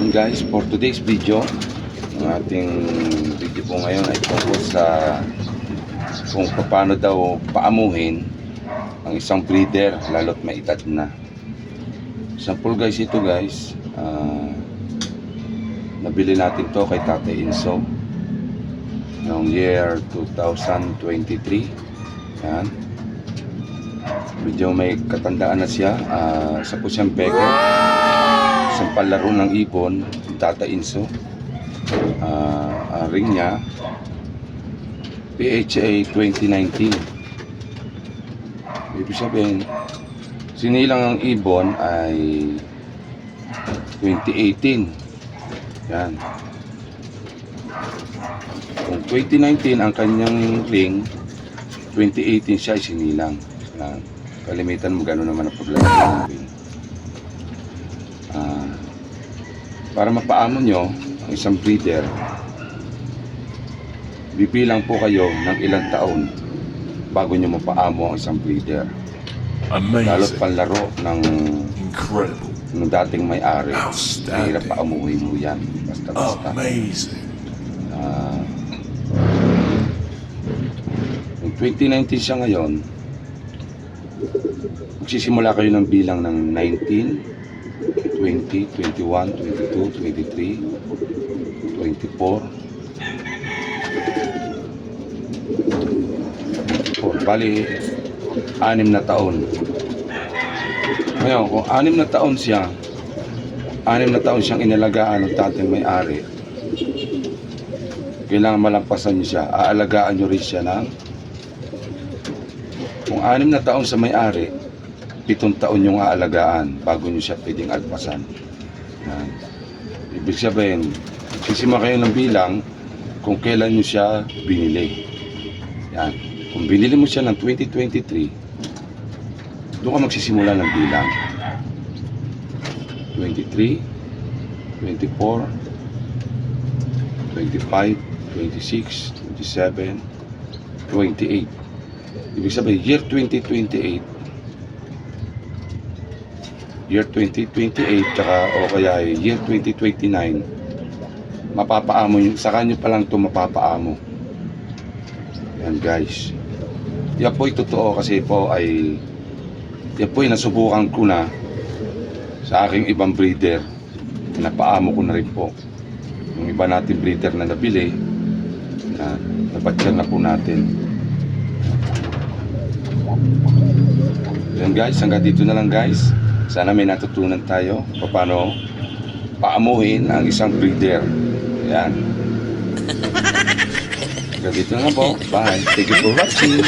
And guys, for today's video, ang ating video po ngayon ay tungkol sa kung paano daw paamuhin ang isang breeder lalo't may edad na. Sample guys, ito guys, nabili natin to kay Tatay Inso noong year 2023. Yan, medyo may katandaan na siya. Isa po siyang beggar, isang palaro ng ibon, Tatay Inso. Ring niya PHA 2019. Ibig sabihin, sinilang ang ibon ay 2018. Yan. Kung 2019 ang kanyang ring, 2018 siya ay sinilang. Yan. Kalimitan mo, gano'n naman ang problema ng ring. Para mapaamon nyo ang isang breeder, bibilang po kayo ng ilang taon bago nyo mapaamo ang isang breeder. Lalo't panlaro ng dating may-ari. Mahirap paamuhin mo yan basta-basta. Kung 2019 siya ngayon, magsisimula kayo ng bilang ng 19, 20, 21, 22, 23, 24. Bali, 6 na taon. Ngayon, kung 6 na taon siya, 6 na taon siyang inalagaan ng dating may-ari, kailangan malampasan niyo siya. Aalagaan niyo rin siya ng, kung 6 na taon sa may-ari, 7 taon yung aalagaan bago nyo siya pwedeng alpasan. Yan. Ibig sabihin, sisima kayo ng bilang kung kailan nyo siya binili. Yan. Kung binili mo siya ng 2023, doon ka magsisimula ng bilang. 23, 24, 25, 26, 27, 28. Ibig sabihin, year 2028, year 2028 tsaka o kaya year 2029, mapapaamo yun. Sa kanyo pa lang ito mapapaamo. Yan guys, yan po totoo kasi po ay yan po nasubukan ko na sa aking ibang breeder. Napaamo ko na rin po yung iba natin breeder na nabili na napatsyan na po natin. Yan guys, hanggang dito na lang guys. Sana may natutunan tayo paano paamuhin ang isang breeder. Yan. Ganito na po. Bye. Thank you for watching.